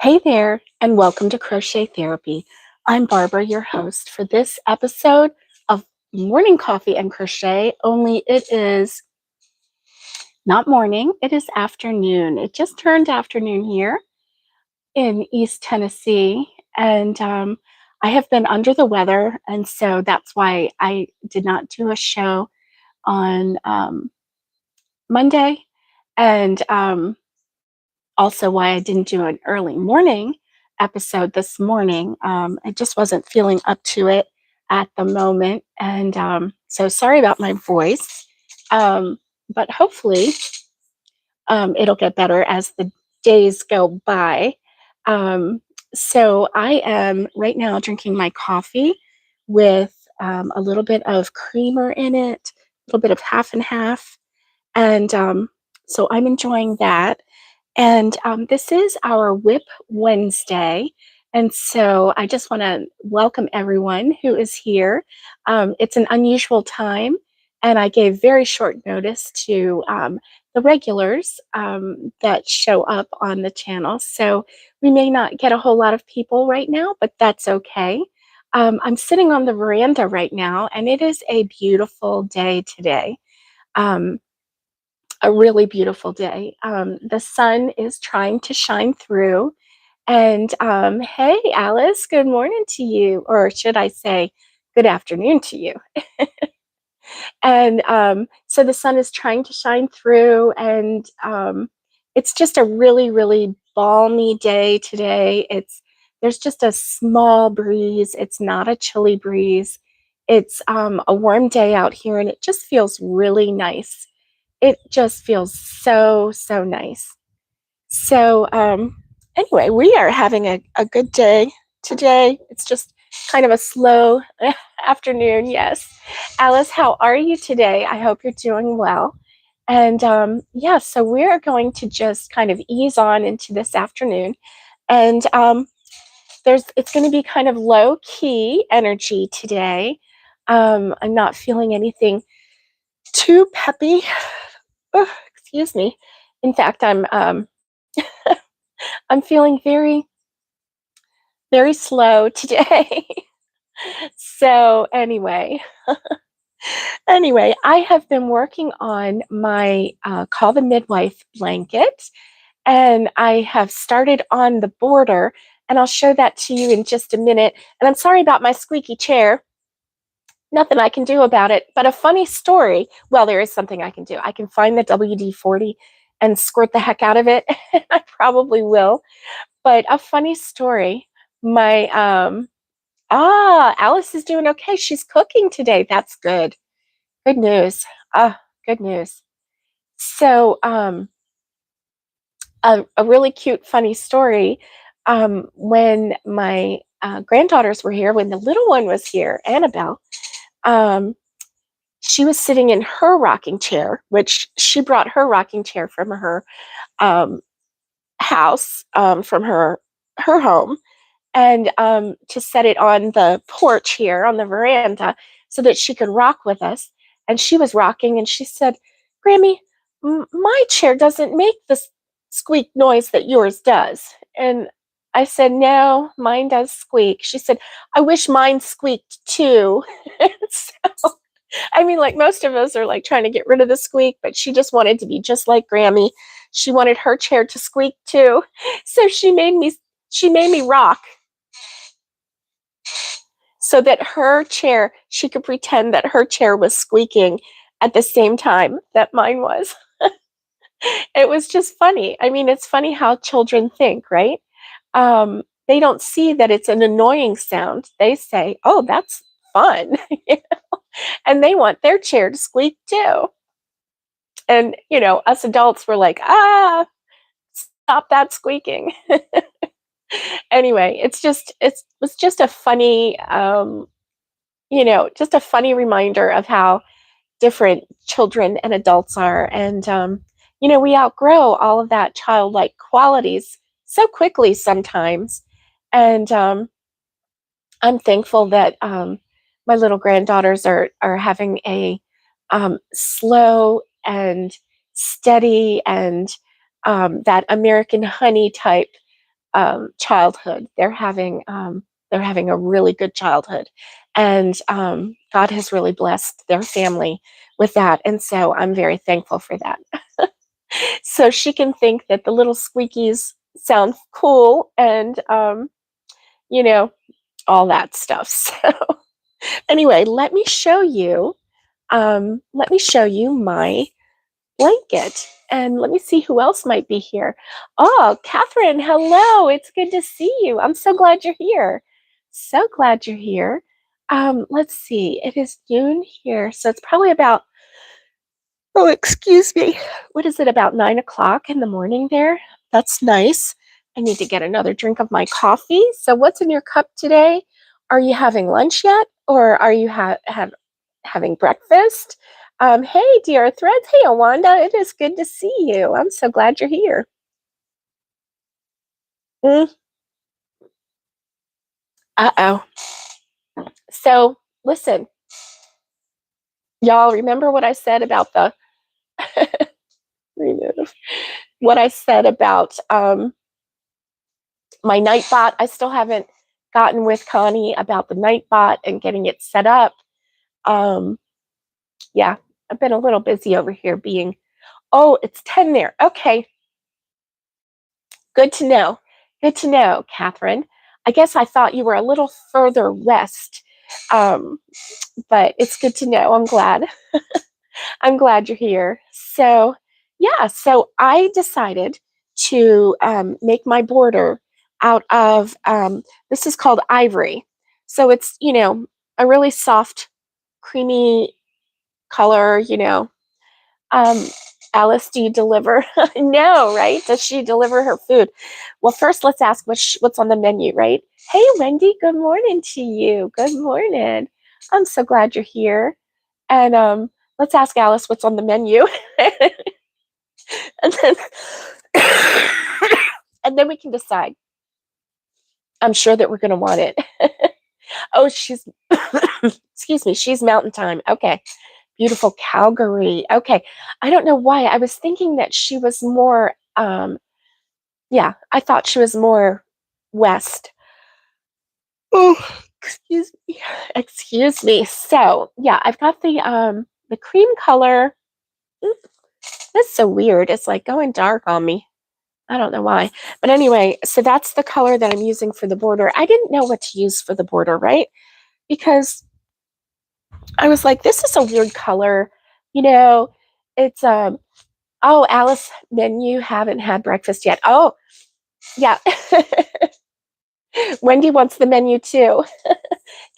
Hey there, and welcome to Crochet Therapy. I'm Barbara, your host for this episode of Morning Coffee and Crochet, only it is not morning, it is afternoon. It just turned afternoon here in East Tennessee, and I have been under the weather, and so that's why I did not do a show on Monday, and also why I didn't do an early morning episode this morning. I just wasn't feeling up to it at the moment. And so sorry about my voice. But hopefully it'll get better as the days go by. Um, so I am right now drinking my coffee with a little bit of creamer in it, a little bit of half and half. And so I'm enjoying that. And this is our Whip Wednesday. And so I just want to welcome everyone who is here. It's an unusual time, and I gave very short notice to the regulars that show up on the channel. So we may not get a whole lot of people right now, but that's okay. I'm sitting on the veranda right now, and it is a beautiful day today. Um, a really beautiful day. The sun is trying to shine through. And hey, Alice, good morning to you. Or should I say, good afternoon to you. And so the sun is trying to shine through, and it's just a really, really balmy day today. There's just a small breeze. It's not a chilly breeze. It's a warm day out here, and it just feels really nice. It just feels so, so nice. So, anyway, we are having a good day today. It's just kind of a slow afternoon. Yes. Alice, how are you today? I hope you're doing well. And yeah, so we're going to just kind of ease on into this afternoon. And it's going to be kind of low key energy today. I'm not feeling anything too peppy. Oh, excuse me. In fact, I'm feeling very, very slow today. So anyway, I have been working on my Call the Midwife blanket, and I have started on the border, and I'll show that to you in just a minute. And I'm sorry about my squeaky chair. Nothing I can do about it, but a funny story. Well, there is something I can do. I can find the WD-40 and squirt the heck out of it. I probably will. But a funny story. My Alice is doing okay. She's cooking today. That's good. Good news. Good news. So a really cute, funny story. When my granddaughters were here, when the little one was here, Annabelle, um, she was sitting in her rocking chair, which she brought her rocking chair from her um, house, from her home, and to set it on the porch here on the veranda so that she could rock with us. And she was rocking, and she said, "Grammy, my chair doesn't make the squeak noise that yours does." And I said, "No, mine does squeak." She said, "I wish mine squeaked too." So, I mean, like most of us are like trying to get rid of the squeak, but she just wanted to be just like Grammy. She wanted her chair to squeak too. So she made me rock so that she could pretend that her chair was squeaking at the same time that mine was. It was just funny. I mean, it's funny how children think, right? They don't see that it's an annoying sound. They say, "Oh, that's fun." And they want their chair to squeak too. And, us adults were like, stop that squeaking. Anyway, it was just a funny, just a funny reminder of how different children and adults are. And, we outgrow all of that childlike qualities so quickly sometimes. And I'm thankful that my little granddaughters are having a slow and steady and that American honey type childhood. They're having a really good childhood, and God has really blessed their family with that. And so I'm very thankful for that. So she can think that the little squeakies sound cool, and you know, all that stuff. So anyway, let me show you my blanket. And let me see who else might be here. Oh, Catherine, hello. It's good to see you. I'm so glad you're here. So glad you're here. Let's see. It is noon here. So it's probably about, oh, excuse me. What is it, about 9 o'clock in the morning there? That's nice. I need to get another drink of my coffee. So what's in your cup today? Are you having lunch yet? Or are you having breakfast? Hey, dear Threads. Hey, Awanda. It is good to see you. I'm so glad you're here. Mm. Uh-oh. So, listen, y'all remember what I said about the remove what I said about my Nightbot. I still haven't gotten with Connie about the Nightbot and getting it set up. Yeah, I've been a little busy over here being, oh, it's 10 there. Okay. Good to know. Good to know, Catherine. I guess I thought you were a little further west, um, but it's good to know. I'm glad. I'm glad you're here. So, yeah, so I decided to make my border out of this is called ivory. So it's, a really soft, creamy color, um, Alice, do you deliver? No, right? Does she deliver her food? Well, first, let's ask what's on the menu, right? Hey, Wendy, good morning to you. Good morning. I'm so glad you're here. And let's ask Alice what's on the menu. and then and then we can decide. I'm sure that we're going to want it. Oh, she's, excuse me, she's Mountain Time. Okay. Beautiful Calgary. Okay. I don't know why. I was thinking that she was more, yeah, I thought she was more west. Oh, excuse me. Excuse me. So, yeah, I've got the cream color. That's so weird. It's like going dark on me. I don't know why. But anyway, so that's the color that I'm using for the border. I didn't know what to use for the border, right? Because I was like, this is a weird color. You know, it's oh, Alice, menu, haven't had breakfast yet. Oh, yeah. Wendy wants the menu too.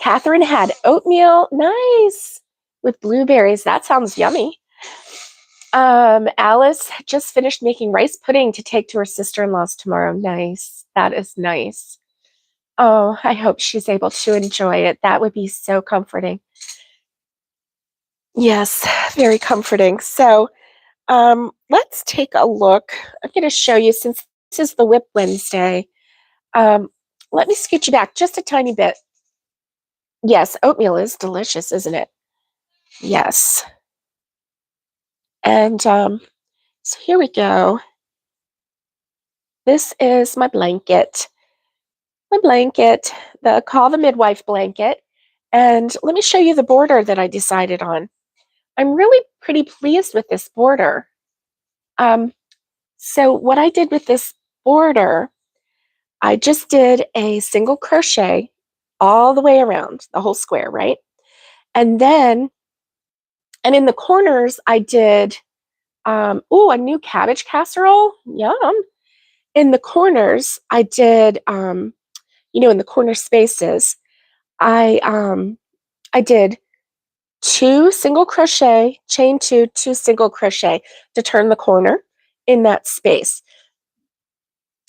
Catherine had oatmeal. Nice. With blueberries. That sounds yummy. Alice just finished making rice pudding to take to her sister-in-law's tomorrow. Nice. That is nice. Oh, I hope she's able to enjoy it. That would be so comforting. Yes, very comforting. So, let's take a look. I'm going to show you, since this is the Wip Wednesday. Let me scoot you back just a tiny bit. Yes, oatmeal is delicious, isn't it? Yes. And so here we go. This is my blanket. My blanket, the Call the Midwife blanket. And let me show you the border that I decided on. I'm really pretty pleased with this border. So what I did with this border, I just did a single crochet all the way around the whole square, right? And then, and in the corners, I did, oh, a new cabbage casserole. Yum. In the corners, I did, in the corner spaces, I did two single crochet, chain two single crochet to turn the corner in that space.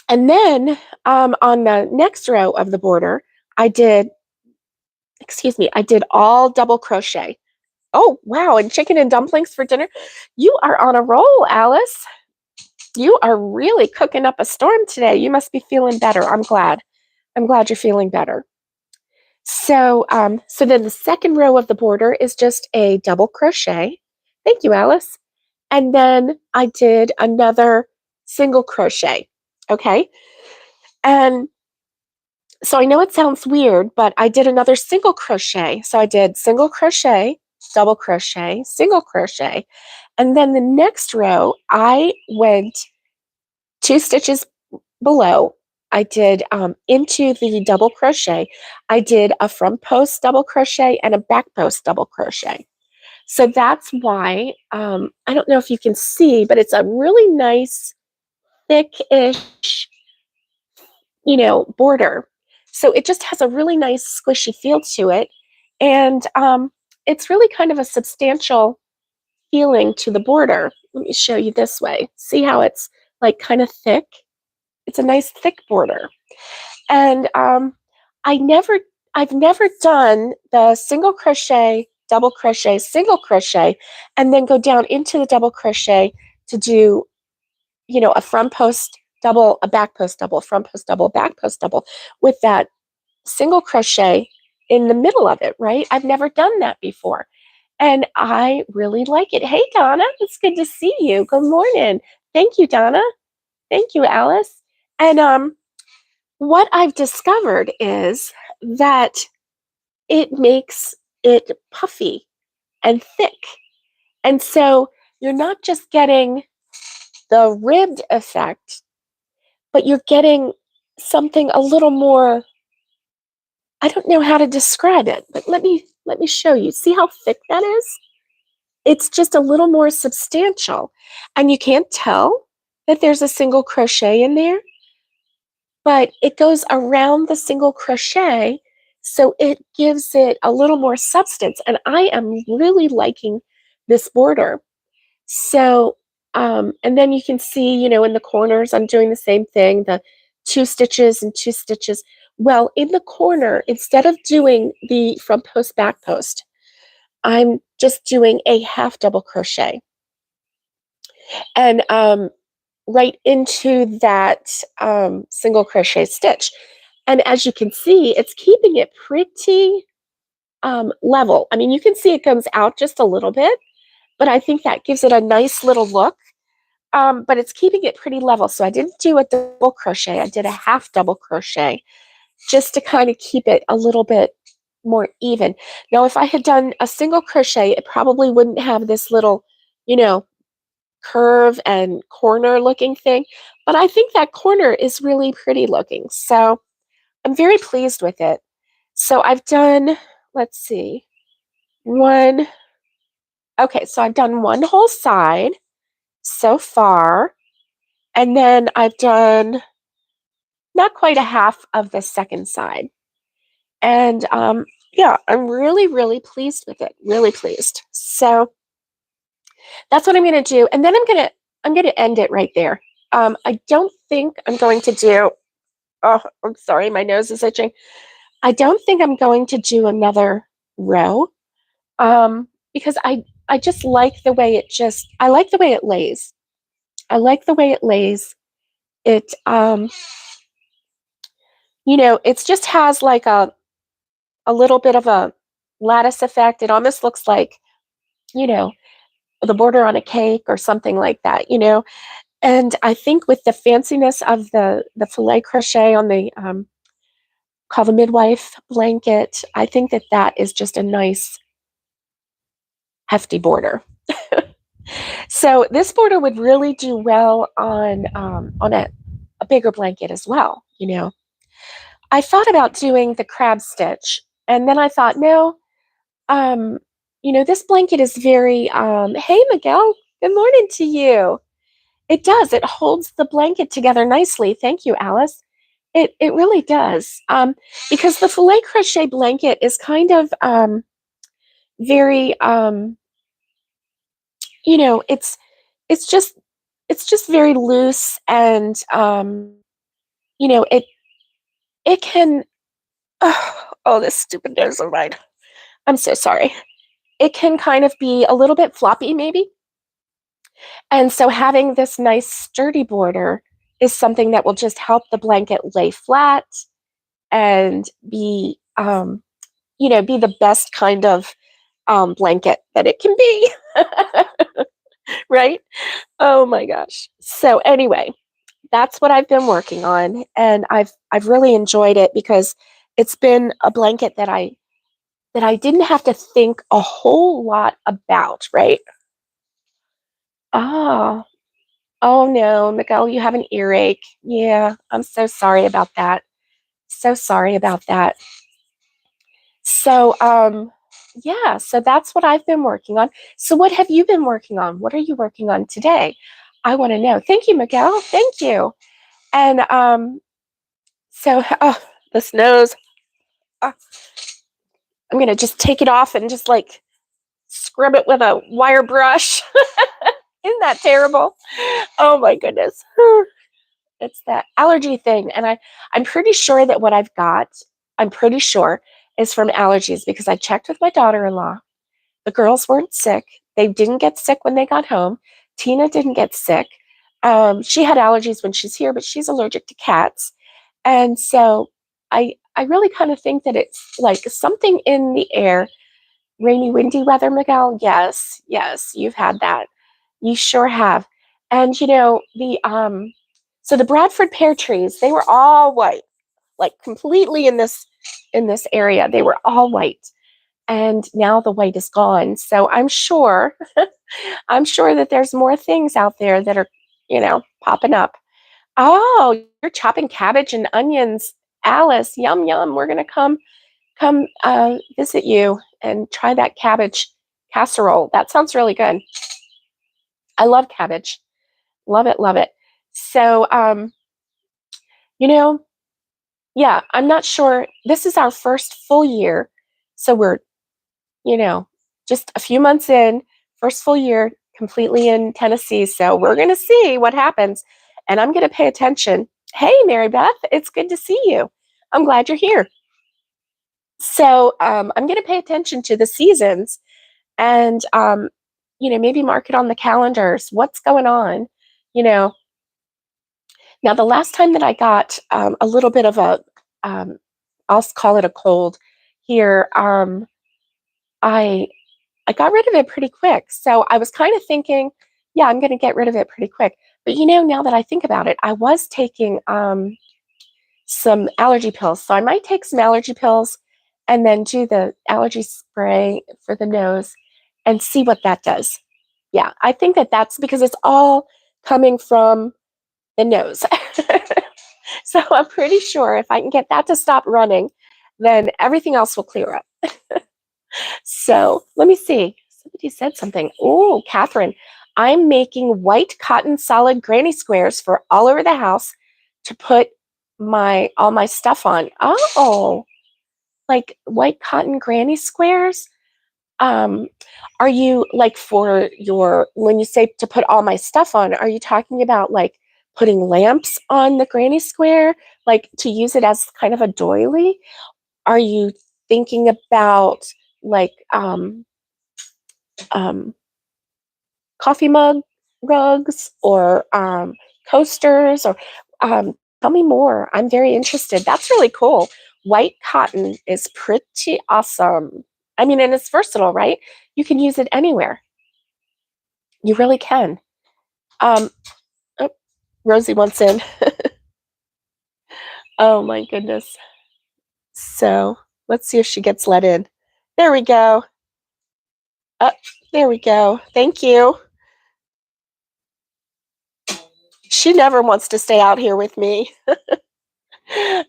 And then on the next row of the border, I did all double crochet. Oh, wow. And chicken and dumplings for dinner. You are on a roll, Alice. You are really cooking up a storm today. You must be feeling better. I'm glad. I'm glad you're feeling better. So, so then the second row of the border is just a double crochet. Thank you, Alice. And then I did another single crochet. Okay. And so I know it sounds weird, but I did another single crochet. So I did single crochet, double crochet, single crochet. And then the next row, I went 2 stitches below. I did into the double crochet. I did a front post double crochet and a back post double crochet. So that's why, I don't know if you can see, but it's a really nice, thick-ish, border. So it just has a really nice squishy feel to it. And it's really kind of a substantial feeling to the border. Let me show you this way. See how it's like kind of thick? It's a nice thick border. And I never, I've never done the single crochet, double crochet, single crochet, and then go down into the double crochet to do, a front post double, a back post double, front post double, back post double with that single crochet in the middle of it, right? I've never done that before. And I really like it. Hey, Donna, it's good to see you. Good morning. Thank you, Donna. Thank you, Alice. And what I've discovered is that it makes it puffy and thick. And so you're not just getting the ribbed effect, but you're getting something a little more, I don't know how to describe it, but let me show you. See how thick that is? It's just a little more substantial. And you can't tell that there's a single crochet in there, but it goes around the single crochet, so it gives it a little more substance. And I am really liking this border. So, and then you can see, in the corners, I'm doing the same thing, the 2 stitches and 2 stitches. Well, in the corner, instead of doing the front post, back post, I'm just doing a half double crochet. And right into that single crochet stitch. And as you can see, it's keeping it pretty level. I mean, you can see it comes out just a little bit, but I think that gives it a nice little look. But it's keeping it pretty level. So I didn't do a double crochet. I did a half double crochet just to kind of keep it a little bit more even. Now, if I had done a single crochet, it probably wouldn't have this little, curve and corner looking thing. But I think that corner is really pretty looking. So I'm very pleased with it. So I've done, let's see, so I've done one whole side so far. And then I've done not quite a half of the second side. And yeah, I'm really, really pleased with it. Really pleased. So that's what I'm going to do. And then I'm going to end it right there. I don't think I'm going to do, oh, I'm sorry, my nose is itching. I don't think I'm going to do another row because I just like the way I like the way it lays. I like the way it lays. It, it just has like a little bit of a lattice effect. It almost looks like, the border on a cake or something like that. And I think with the fanciness of the filet crochet on the call the midwife blanket, I think that is just a nice hefty border. So this border would really do well on a bigger blanket as well. I thought about doing the crab stitch, and then I thought, no, this blanket is very. Hey, Miguel, good morning to you. It does. It holds the blanket together nicely. Thank you, Alice. It really does. Because the filet crochet blanket is kind of very it's just very loose, and it can oh, this stupid nose of mine. I'm so sorry. It can kind of be a little bit floppy maybe. And so having this nice sturdy border is something that will just help the blanket lay flat and be be the best kind of blanket that it can be. Right? Oh my gosh. So anyway, that's what I've been working on, and I've really enjoyed it because it's been a blanket that I didn't have to think a whole lot about, right? Oh, oh no, Miguel, you have an earache. Yeah, I'm so sorry about that. So sorry about that. So, yeah, so that's what I've been working on. So, what have you been working on? What are you working on today? I want to know. Thank you, Miguel. Thank you. And so, oh, this nose. uh, I'm gonna just take it off and just like scrub it with a wire brush. Isn't that terrible? Oh my goodness. It's that allergy thing. And I'm pretty sure that what I've got, I'm pretty sure, is from allergies because I checked with my daughter-in-law. The girls weren't sick. They didn't get sick when they got home. Tina didn't get sick. She had allergies when she's here, but she's allergic to cats. And so I really kind of think that it's like something in the air. Rainy, windy weather, Miguel? Yes, yes, you've had that. You sure have. And so the Bradford pear trees, they were all white, like completely in this area. They were all white. And now the white is gone. So I'm sure I'm sure that there's more things out there that are, popping up. Oh, you're chopping cabbage and onions. Alice, yum yum. We're gonna come visit you and try that cabbage casserole. That sounds really good. I love cabbage. Love it, love it. So, you know, yeah, I'm not sure. This is our first full year. So we're, you know, just a few months in, first full year completely in Tennessee. So we're going to see what happens. And I'm going to pay attention. Hey, Mary Beth, it's good to see you. I'm glad you're here. So I'm going to pay attention to the seasons and maybe mark it on the calendars. What's going on? You know, now the last time that I got a little bit of um, I'll call it a cold here, I I got rid of it pretty quick. So I was kind of thinking, yeah, I'm going to get rid of it pretty quick. But now that I think about it, I was taking some allergy pills. So I might take some allergy pills and then do the allergy spray for the nose and see what that does. Yeah, I think that that's because it's all coming from the nose. So I'm pretty sure if I can get that to stop running, then everything else will clear up. So let me see. Somebody said something. Oh, Catherine, I'm making white cotton solid granny squares for all over the house to put my all my stuff on. Oh, like white cotton granny squares? Um, are you like for your when you say to put all my stuff on, are you talking about like putting lamps on the granny square, like to use it as kind of a doily? Are you thinking about like um, coffee mug rugs or coasters or tell me more. I'm very interested. That's really cool. White cotton is pretty awesome. I mean, and it's versatile, right? You can use it anywhere. You really can. Um, oh, Rosie wants in. Oh my goodness. So let's see if she gets let in. There we go. Uh, there we go. Thank you. She never wants to stay out here with me.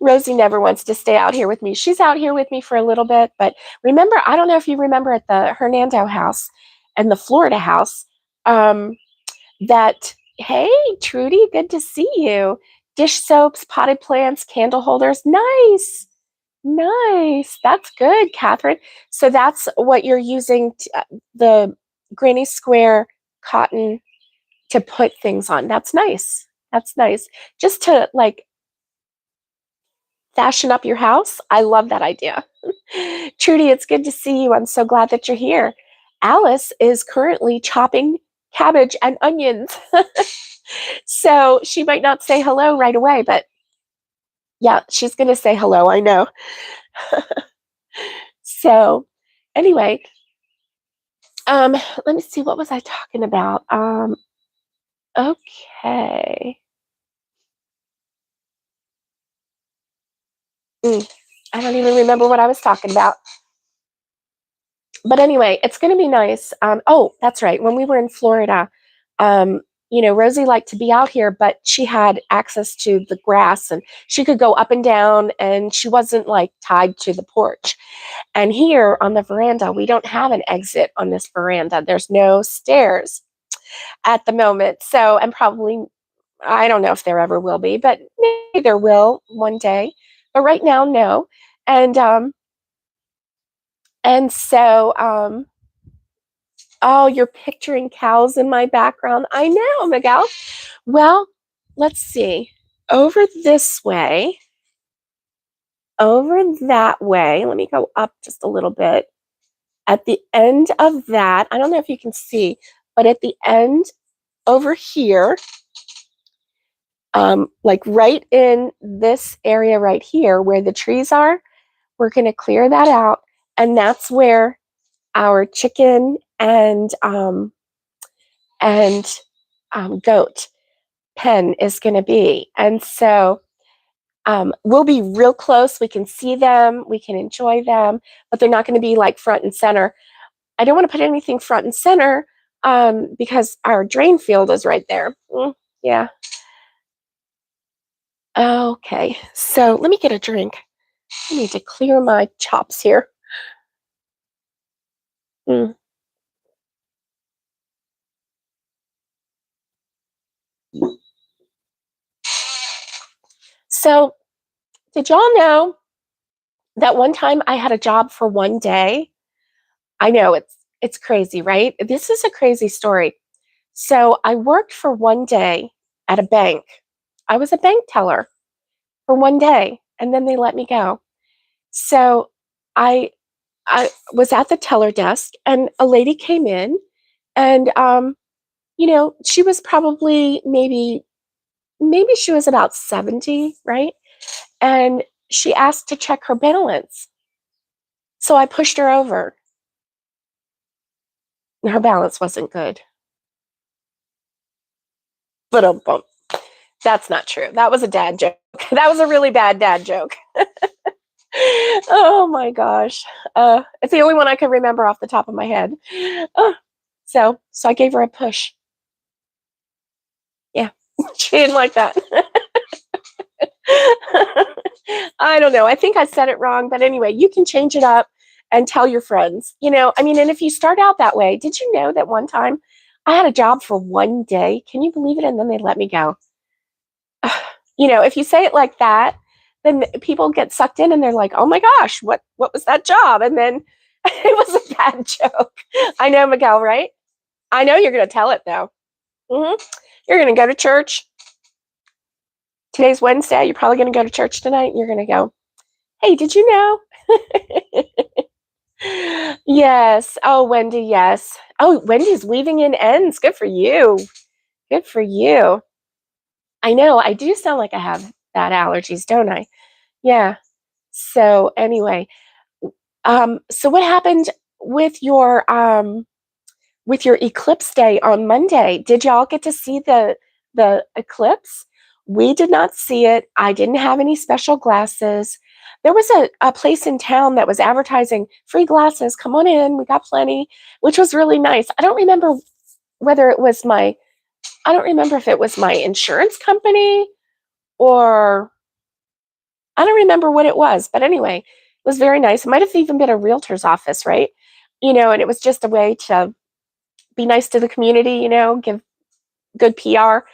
Rosie never wants to stay out here with me. She's out here with me for a little bit, but remember, I don't know if you remember at the Hernando house and the Florida house, that, hey, Trudy, good to see you. Dish soaps, potted plants, candle holders. Nice. Nice. That's good, Catherine. So that's what you're using the Granny Square cotton to put things on. That's nice. That's nice. Just to like fashion up your house. I love that idea. Trudy, it's good to see you. I'm so glad that you're here. Alice is currently chopping cabbage and onions. So she might not say hello right away, but yeah, she's going to say hello. I know. So anyway, let me see. What was I talking about? Okay. I don't even remember what I was talking about. But anyway, it's going to be nice. Oh, that's right. When we were in Florida, um, Rosie liked to be out here, but she had access to the grass and she could go up and down and she wasn't like tied to the porch. And here on the veranda, we don't have an exit on this veranda. There's no stairs at the moment. So, and probably, I don't know if there ever will be, but maybe there will one day. But right now, no. And, um, and so, oh, you're picturing cows in my background. I know, Miguel. Well, let's see. Over this way, over that way. Let me go up just a little bit. At the end of that, I don't know if you can see, but at the end over here, like right in this area right here where the trees are, we're going to clear that out. And that's where our chicken and goat pen is going to be. And so we'll be real close. We can see them, we can enjoy them, but they're not going to be like front and center. I don't want to put anything front and center because our drain field is right there. Yeah. Okay, so let me get a drink. I need to clear my chops here. Mm. So, did y'all know that one time I had a job for one day? I know it's crazy, right? This is a crazy story. So, I worked for one day at a bank. I was a bank teller for one day, and then they let me go. So, I I was at the teller desk, and a lady came in, and she was probably maybe she was about 70, right? And she asked to check her balance. So I pushed her over. And her balance wasn't good. But that's not true. That was a dad joke. That was a really bad dad joke. Oh my gosh. It's the only one I can remember off the top of my head. Uh, so I gave her a push. Yeah, she didn't like that. I don't know. I think I said it wrong, but anyway, you can change it up and tell your friends. And if you start out that way, did you know that one time I had a job for one day? Can you believe it? And then they let me go. If you say it like that, then people get sucked in and they're like, "Oh my gosh, what was that job?" And then it was a bad joke. I know, Miguel, right? I know you're going to tell it though. hmm You're going to go to church. Today's Wednesday. You're probably going to go to church tonight. And you're going to go, "Hey, did you know?" Yes. Oh, Wendy, yes. Oh, Wendy's weaving in ends. Good for you. Good for you. I know. I do sound like I have bad allergies, don't I? Yeah. So anyway, so what happened with your eclipse day on Monday? Did y'all get to see the eclipse? We did not see it. I didn't have any special glasses. There was a place in town that was advertising free glasses. Come on in, we got plenty, which was really nice. Whether it was my, I don't remember if it was my insurance company or I don't remember what it was. But anyway, it was very nice. It might have even been a realtor's office, right? And it was just a way to be nice to the community, give good PR,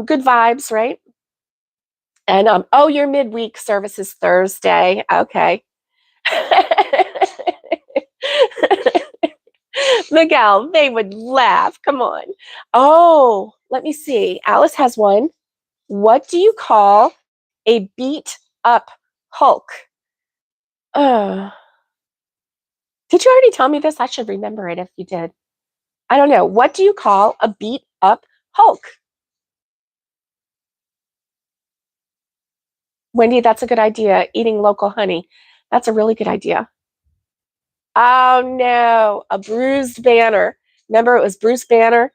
good vibes, right? And oh, your midweek service is Thursday. Okay. Miguel, they would laugh. Come on. Oh, let me see. Alice has one. What do you call a beat up Hulk? Uh, did you already tell me this? I should remember it if you did. I don't know. What do you call a beat up Hulk? Wendy, that's a good idea. Eating local honey. That's a really good idea. Oh no, a bruised banner. Remember it was Bruce Banner?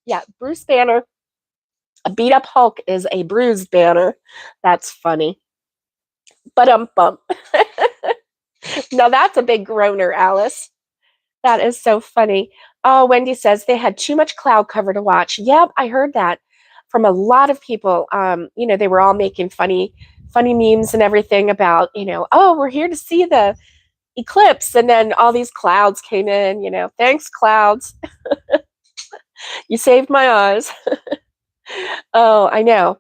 Yeah, Bruce Banner A beat up Hulk is a bruised banner. That's funny. But bump. Now that's a big groaner, Alice. That is so funny. Oh, Wendy says they had too much cloud cover to watch. Yep, I heard that from a lot of people. They were all making funny memes and everything about, oh, we're here to see the eclipse, and then all these clouds came in. Thanks, clouds. You saved my eyes. Oh, I know.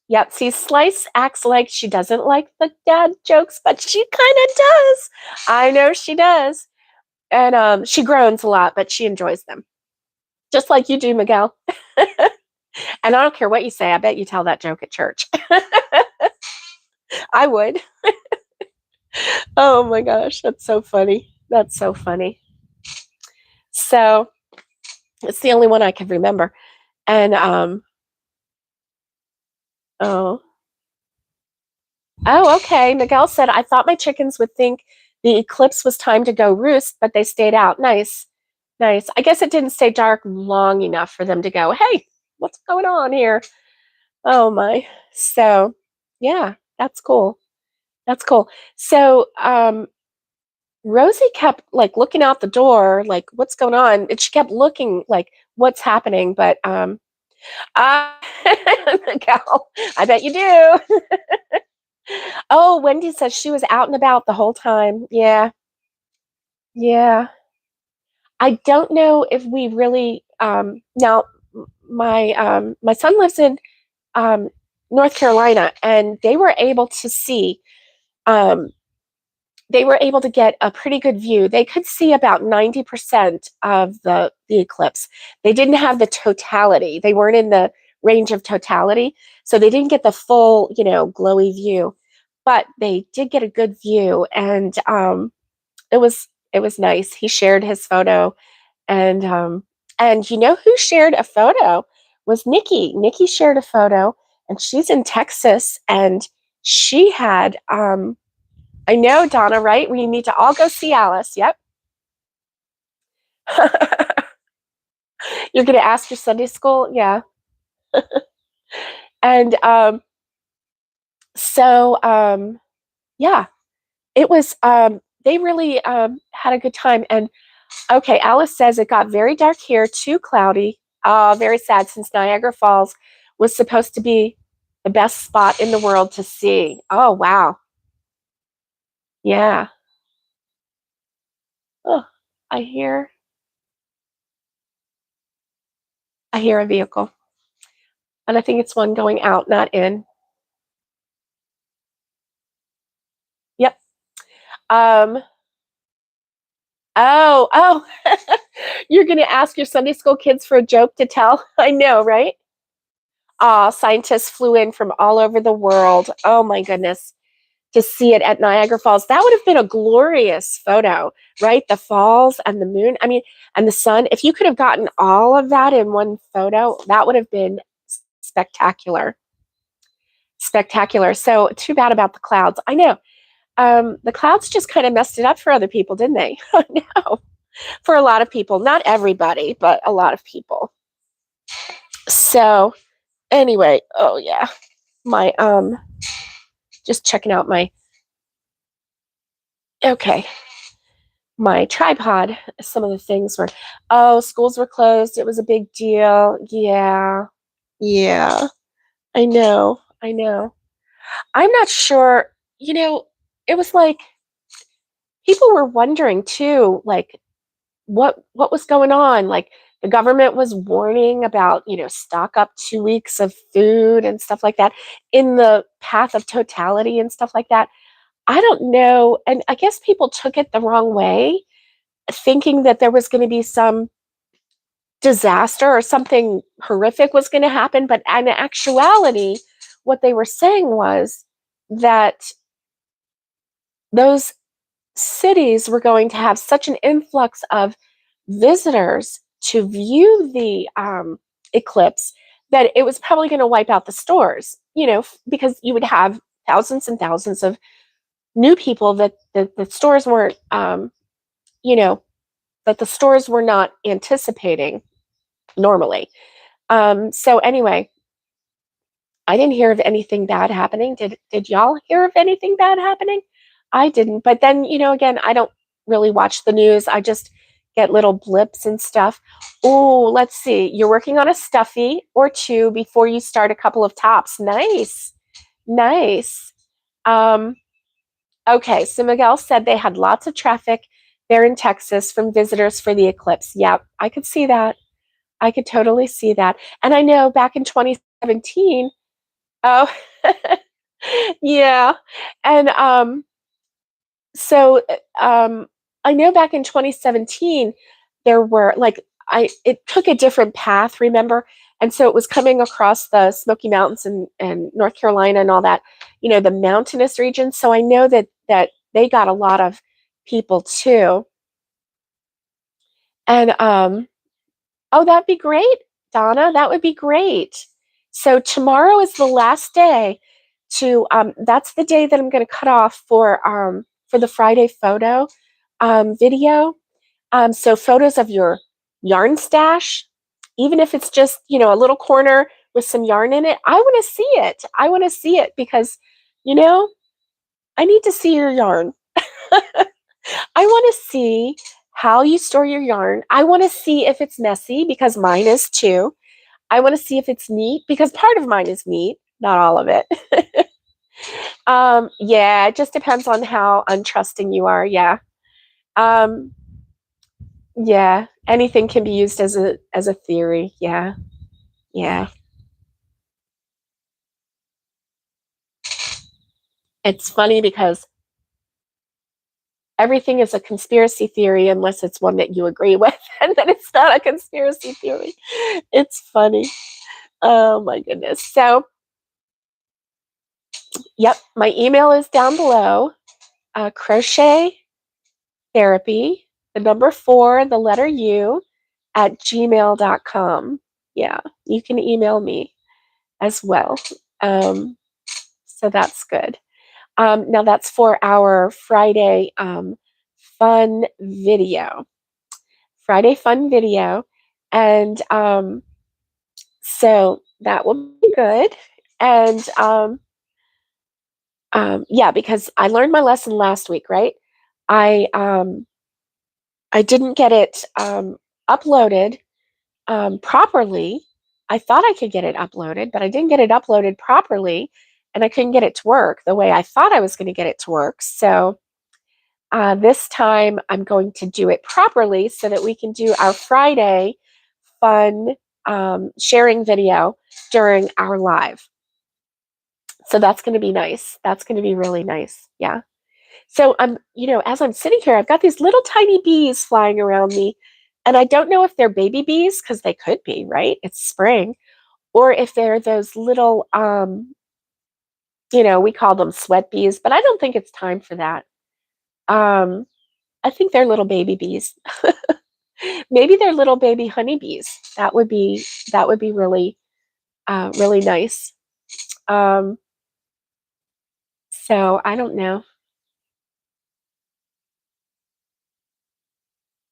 Yep. See, Slice acts like she doesn't like the dad jokes, but she kind of does. I know she does. And she groans a lot, but she enjoys them. Just like you do, Miguel. And I don't care what you say. I bet you tell that joke at church. I would. Oh my gosh. That's so funny. That's so funny. So it's the only one I can remember. And, oh, okay. Miguel said, I thought my chickens would think the eclipse was time to go roost, but they stayed out. Nice. Nice. I guess it didn't stay dark long enough for them to go, hey, what's going on here? Oh my. So yeah, that's cool. That's cool. So Rosie kept like looking out the door, like what's going on? And she kept looking like what's happening, but uh, Cal, I bet you do. Oh, Wendy says she was out and about the whole time. Yeah. Yeah. I don't know if we really now my son lives in um, North Carolina, and they were able to see um, they were able to get a pretty good view. They could see about 90% of the eclipse. They didn't have the totality. They weren't in the range of totality, so they didn't get the full, glowy view. But they did get a good view, and it was nice. He shared his photo, and you know who shared a photo was Nikki. Nikki shared a photo, and she's in Texas, and she had I know, Donna, right? We need to all go see Alice. Yep. You're going to ask your Sunday school? Yeah. And so, yeah, it was, they really had a good time. And okay, Alice says it got very dark here, too cloudy. Very sad since Niagara Falls was supposed to be the best spot in the world to see. Oh, wow. Yeah. Oh, I hear I hear a vehicle. And I think it's one going out, not in. Yep. Um, oh. You're going to ask your Sunday school kids for a joke to tell? I know, right? Scientists flew in from all over the world. Oh my goodness. To see it at Niagara Falls. That would have been a glorious photo, right? The falls and the moon. I mean, and the sun. If you could have gotten all of that in one photo, that would have been spectacular. Spectacular. So too bad about the clouds. I know. The clouds just kind of messed it up for other people, didn't they? No, for a lot of people, not everybody, but a lot of people. So anyway, oh yeah, my just checking out my okay, my tripod. Some of the things were, schools were closed. It was a big deal. Yeah, yeah, I know, I know. I'm not sure. It was like people were wondering too, like what was going on. Like the government was warning about, stock up 2 weeks of food and stuff like that in the path of totality and stuff like that. I don't know. And I guess people took it the wrong way, thinking that there was going to be some disaster or something horrific was going to happen. But in actuality, what they were saying was that those cities were going to have such an influx of visitors to view the eclipse that it was probably going to wipe out the stores, because you would have thousands and thousands of new people that the stores weren't, you know, that the stores were not anticipating normally. So anyway, I didn't hear of anything bad happening. Did y'all hear of anything bad happening? I didn't. But then, again, I don't really watch the news. I just get little blips and stuff. Oh, let's see. You're working on a stuffy or two before you start a couple of tops. Nice. Nice. Um, okay, so Miguel said they had lots of traffic there in Texas from visitors for the eclipse. Yep, I could see that. I could totally see that. And I know back in 2017, oh, yeah. And so I know back in 2017 there were like it took a different path, remember? And so it was coming across the Smoky Mountains and North Carolina and all that, the mountainous region. So I know that they got a lot of people too. And oh, that'd be great, Donna. That would be great. So tomorrow is the last day to that's the day that I'm going to cut off for the Friday photo video. So photos of your yarn stash, even if it's just, a little corner with some yarn in it, I want to see it. I want to see it because, you know, I need to see your yarn. I want to see how you store your yarn. I want to see if it's messy because mine is too. I want to see if it's neat because part of mine is neat, not all of it. Yeah, it just depends on how untrusting you are. Yeah. Um, yeah, anything can be used as a theory. Yeah. Yeah. It's funny because everything is a conspiracy theory unless it's one that you agree with, and then it's not a conspiracy theory. It's funny. Oh my goodness. So, yep, my email is down below. Crochet therapy, the number 4, the letter U, at gmail.com. Yeah, you can email me as well. So that's good. Now that's for our Friday fun video. Friday fun video. And so that will be good. And yeah, because I learned my lesson last week, right? I um, I didn't get it uploaded properly. I thought I could get it uploaded, but I didn't get it uploaded properly, and I couldn't get it to work the way I thought I was going to get it to work. So this time I'm going to do it properly so that we can do our Friday fun sharing video during our live. So that's going to be nice. That's going to be really nice. Yeah. So as I'm sitting here, I've got these little tiny bees flying around me. And I don't know if they're baby bees, because they could be, right? It's spring. Or if they're those little, we call them sweat bees, but I don't think it's time for that. I think they're little baby bees. Maybe they're little baby honeybees. That would be really, really nice. Um, so I don't know.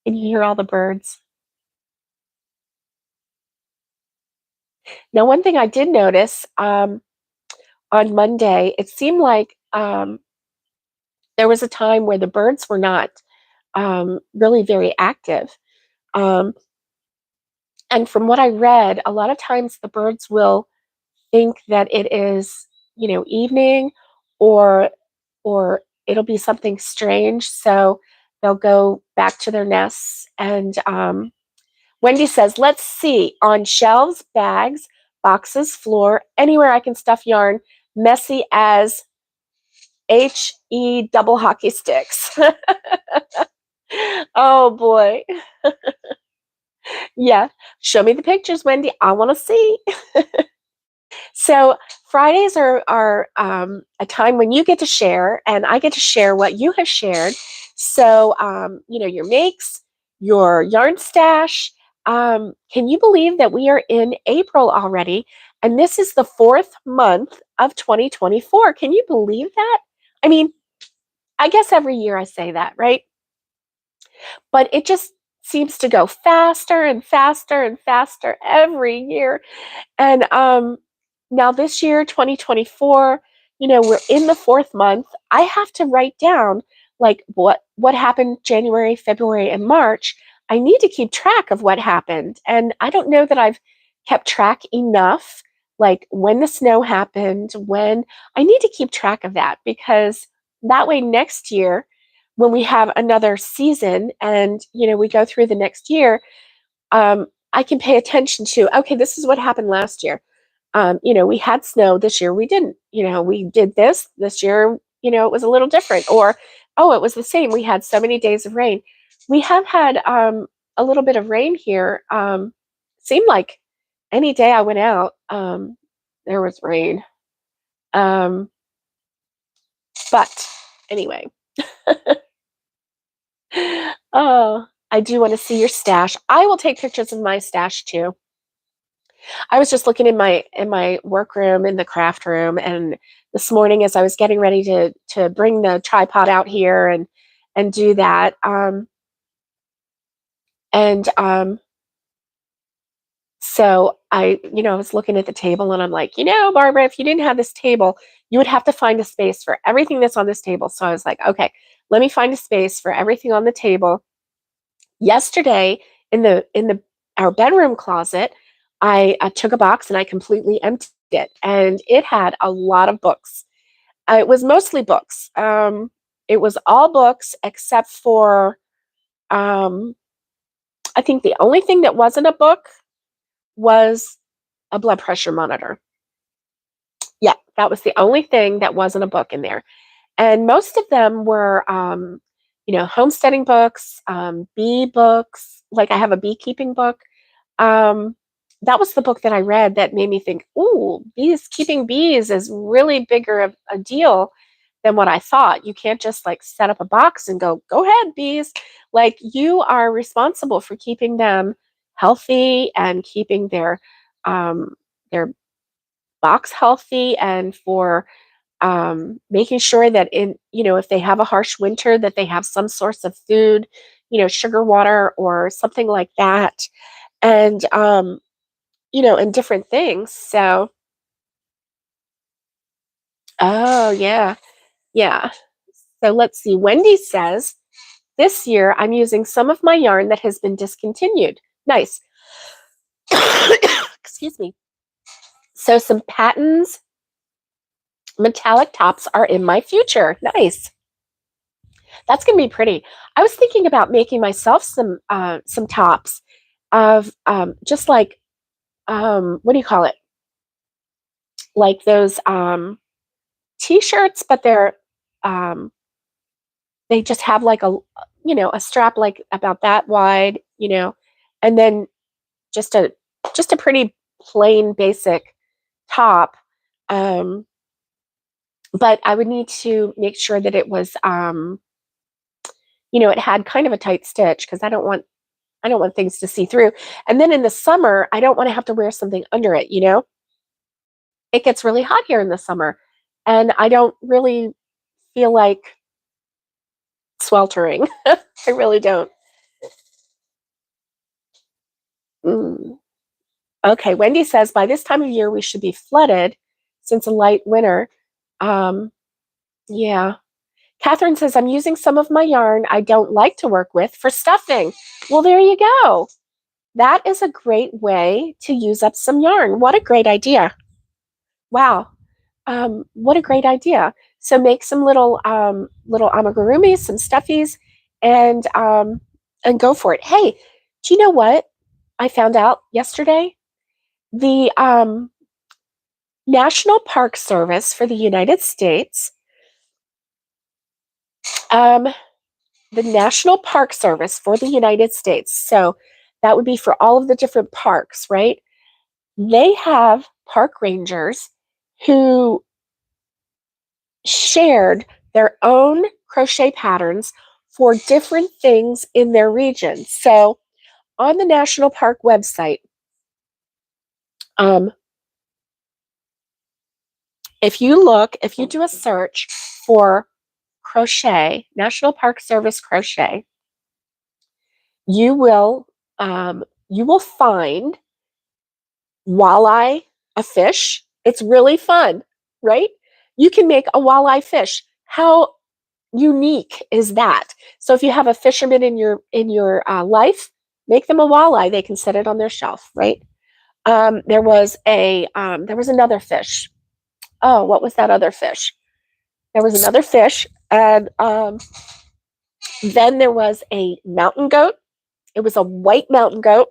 Can you hear all the birds? Now, one thing I did notice on Monday, it seemed like there was a time where the birds were not really very active. Um, and from what I read, a lot of times the birds will think that it is, evening, or it'll be something strange. So they'll go back to their nests. And Wendy says, let's see, on shelves, bags, boxes, floor, anywhere I can stuff yarn, messy as double hockey sticks. Oh boy. Yeah. Show me the pictures, Wendy. I want to see. So Fridays are a time when you get to share, and I get to share what you have shared. So your makes, your yarn stash. Can you believe that we are in April already, and this is the 4th month of 2024? Can you believe that? I mean, I guess every year I say that, right? But it just seems to go faster and faster and faster every year. And Now this year, 2024, we're in the fourth month. I have to write down like what happened January, February, and March. I need to keep track of what happened. And I don't know that I've kept track enough, like when the snow happened, when I need to keep track of that because that way next year, when we have another season and we go through the next year, I can pay attention to, okay, this is what happened last year. We had snow this year. We didn't. We did this year. It was a little different. Or, oh, it was the same. We had so many days of rain. We have had a little bit of rain here. Seemed like any day I went out, there was rain. Um, but anyway, oh, I do want to see your stash. I will take pictures of my stash too. I was just looking in my workroom in the craft room, and this morning as I was getting ready to bring the tripod out here and do that, and so I was looking at the table and I'm like, Barbara, if you didn't have this table, you would have to find a space for everything that's on this table. So I was like, okay, let me find a space for everything on the table. Yesterday in the our bedroom closet, I took a box and I completely emptied it, and it had a lot of books. It was mostly books. It was all books except for um, I think the only thing that wasn't a book was a blood pressure monitor. Yeah, that was the only thing that wasn't a book in there. And most of them were, homesteading books, bee books. Like I have a beekeeping book. Um, that was the book that I read that made me think, ooh, bees, keeping bees is really bigger of a deal than what I thought. You can't just like set up a box and go ahead, bees. Like you are responsible for keeping them healthy and keeping their box healthy and for making sure that if they have a harsh winter, that they have some source of food, sugar water or something like that, and and different things. So, oh yeah, yeah. So let's see. Wendy says this year I'm using some of my yarn that has been discontinued. Nice. Excuse me. So some patterns, metallic tops are in my future. Nice. That's gonna be pretty. I was thinking about making myself some tops of just like what do you call it? Like those t-shirts, but um, they just have like a strap like about that wide, and then just a just a pretty plain basic top. Um, but I would need to make sure that it was it had kind of a tight stitch because I don't want things to see through. And then in the summer, I don't want to have to wear something under it. It gets really hot here in the summer, and I don't really feel like sweltering. I really don't. Mm. Okay, Wendy says by this time of year we should be flooded since a light winter. Um, yeah. Catherine says I'm using some of my yarn I don't like to work with for stuffing. Well, there you go. That is a great way to use up some yarn. What a great idea. Wow. What a great idea. So make some little amigurumis, some stuffies, and go for it. Hey, do you know what I found out yesterday? The National Park Service for the United States, um, the National Park Service for the United States. So that would be for all of the different parks, right? They have park rangers who shared their own crochet patterns for different things in their region. So on the national park website, um, if you do a search for crochet, National Park Service crochet, you will you will find walleye, a fish, It's really fun, right? You can make a walleye fish. How unique is that? So if you have a fisherman in your life, make them a walleye. They can set it on their shelf, right? There was another fish. Oh, what was that other fish? There was another fish, and then there was a mountain goat. It was a white mountain goat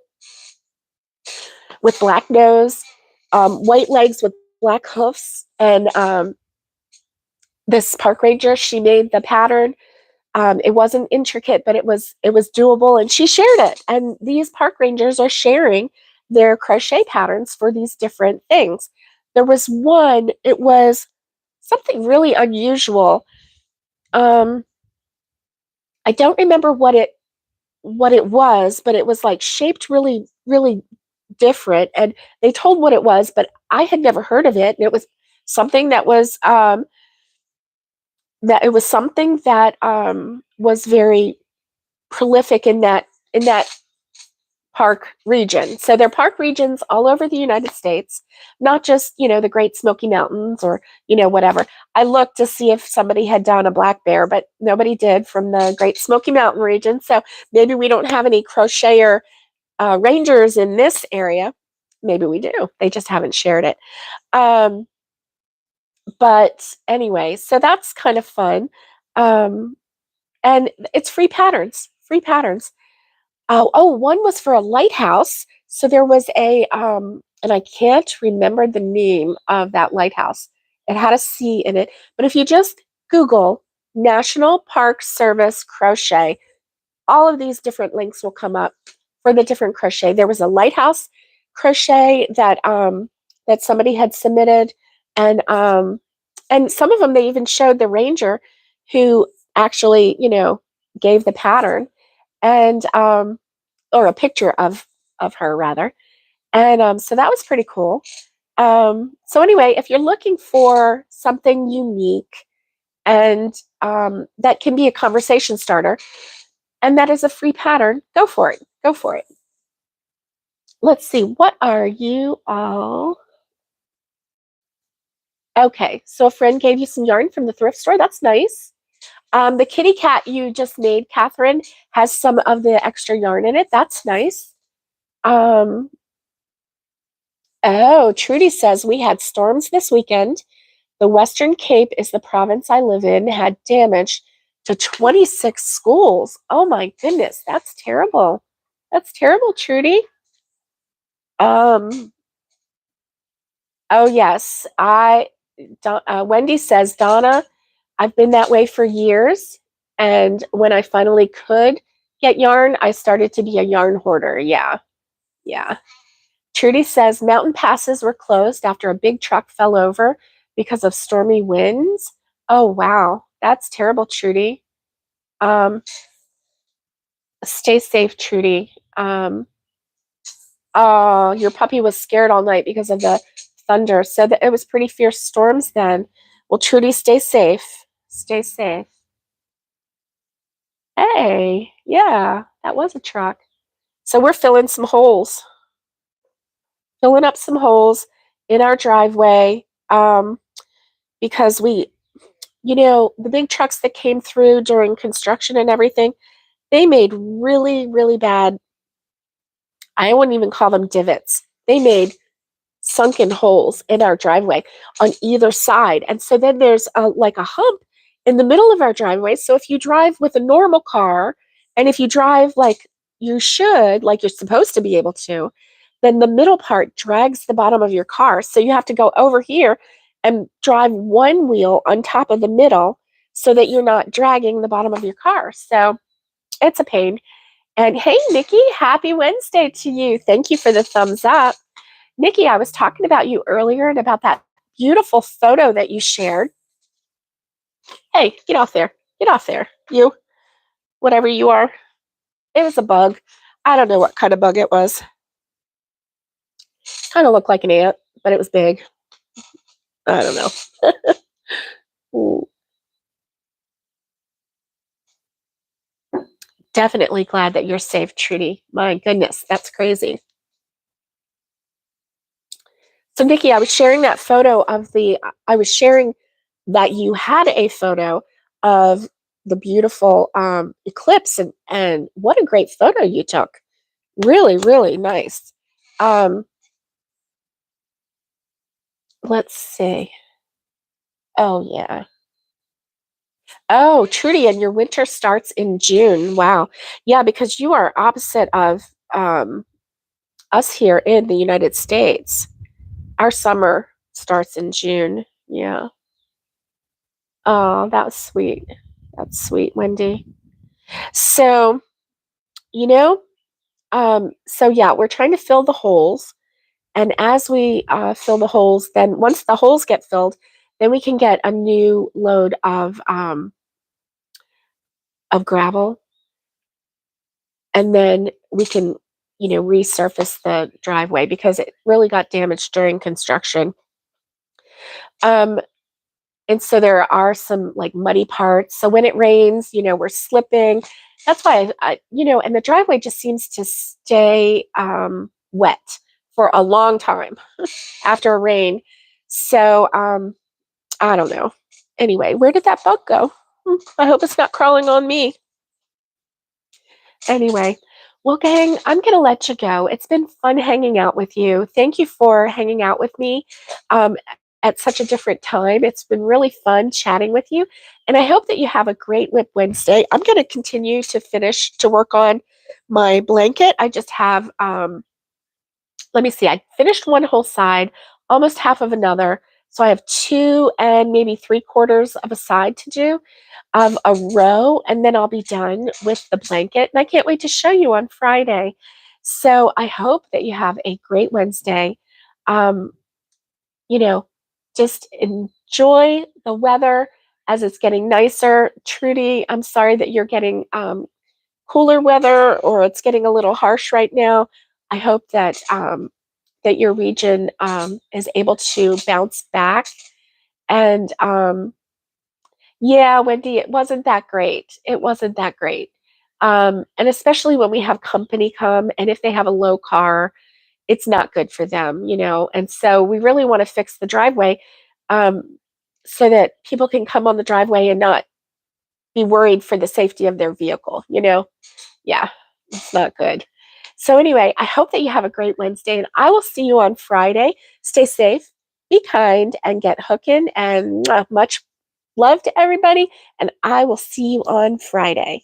with black nose, white legs with black hoofs, and this park ranger, she made the pattern. It wasn't intricate, but it was doable, and she shared it. And these park rangers are sharing their crochet patterns for these different things. There was one. It was something really unusual. Um, I don't remember what it was, but it was like shaped really really different. And they told what it was, but I had never heard of it. And it was something that was very prolific in that park region. So there are park regions all over the United States, not just, the Great Smoky Mountains or, whatever. I looked to see if somebody had done a black bear, but nobody did from the Great Smoky Mountain region. So maybe we don't have any crocheter rangers in this area. Maybe we do. They just haven't shared it. Um, but anyway, so that's kind of fun. Um, and it's free patterns, free patterns. One was for a lighthouse. So there was and I can't remember the name of that lighthouse. It had a C in it. But if you just Google National Park Service crochet, all of these different links will come up for the different crochet. There was a lighthouse crochet that somebody had submitted, and some of them they even showed the ranger who actually gave the pattern, and or a picture of her rather. And so that was pretty cool. So anyway, if you're looking for something unique and that can be a conversation starter, and that is a free pattern, go for it. Go for it. Let's see, what are you all? Okay, so a friend gave you some yarn from the thrift store. That's nice. The kitty cat you just made, Catherine, has some of the extra yarn in it. That's nice. Um, oh, Trudy says we had storms this weekend. The Western Cape is the province I live in, had damage to 26 schools. Oh my goodness, that's terrible. That's terrible, Trudy. Um, oh yes, Wendy says, Donna, I've been that way for years, and when I finally could get yarn, I started to be a yarn hoarder. Yeah, yeah. Trudy says mountain passes were closed after a big truck fell over because of stormy winds. Oh wow, that's terrible, Trudy. Um, Stay safe, Trudy. Oh, your puppy was scared all night because of the thunder. So that it was pretty fierce storms then. Well, Trudy, stay safe. Stay safe. Hey, yeah, that was a truck. So we're filling up some holes in our driveway because the big trucks that came through during construction and everything, they made really, really bad. I wouldn't even call them divots. They made sunken holes in our driveway on either side. And so then there's like a hump in the middle of our driveway. So if you drive with a normal car, and if you drive like you should, like you're supposed to be able to, then the middle part drags the bottom of your car. So you have to go over here and drive one wheel on top of the middle so that you're not dragging the bottom of your car. So it's a pain. And hey, Nikki, happy Wednesday to you. Thank you for the thumbs up. Nikki, I was talking about you earlier and about that beautiful photo that you shared. Hey, get off there. Get off there. You, whatever you are. It was a bug. I don't know what kind of bug it was. Kind of looked like an ant, but it was big. I don't know. Ooh. Definitely glad that you're safe, Trudy. My goodness, that's crazy. So, Nikki, I was sharing that photo of the, I was sharing that you had a photo of the beautiful eclipse, and what a great photo you took. Really, really nice. Um, let's see. Oh, yeah. Oh, Trudy, and your winter starts in June. Wow. Yeah, because you are opposite of um, us here in the United States. Our summer starts in June. Yeah. Oh, that was sweet. That's sweet, Wendy. So, you know, so yeah, we're trying to fill the holes. And as we fill the holes, then once the holes get filled, then we can get a new load of gravel, and then we can, resurface the driveway because it really got damaged during construction. Um, and so there are some like muddy parts. So when it rains, we're slipping. That's why and the driveway just seems to stay wet for a long time after a rain. So I don't know. Anyway, where did that bug go? I hope it's not crawling on me. Anyway, well, gang, I'm going to let you go. It's been fun hanging out with you. Thank you for hanging out with me um, at such a different time. It's been really fun chatting with you. And I hope that you have a great Whip Wednesday. I'm going to continue to finish to work on my blanket. I just have, let me see, I finished one whole side, almost half of another. So I have 2 and maybe 3/4 of a side to do of a row, and then I'll be done with the blanket. And I can't wait to show you on Friday. So I hope that you have a great Wednesday. Um, you know, just enjoy the weather as it's getting nicer. Trudy, I'm sorry that you're getting cooler weather or it's getting a little harsh right now. I hope that that your region is able to bounce back. And yeah, Wendy, it wasn't that great. It wasn't that great. And especially when we have company come, and if they have a low car, it's not good for them. And so we really want to fix the driveway um, so that people can come on the driveway and not be worried for the safety of their vehicle. Yeah, it's not good. So, anyway, I hope that you have a great Wednesday, and I will see you on Friday. Stay safe, be kind, and get hooking. And much love to everybody. And I will see you on Friday.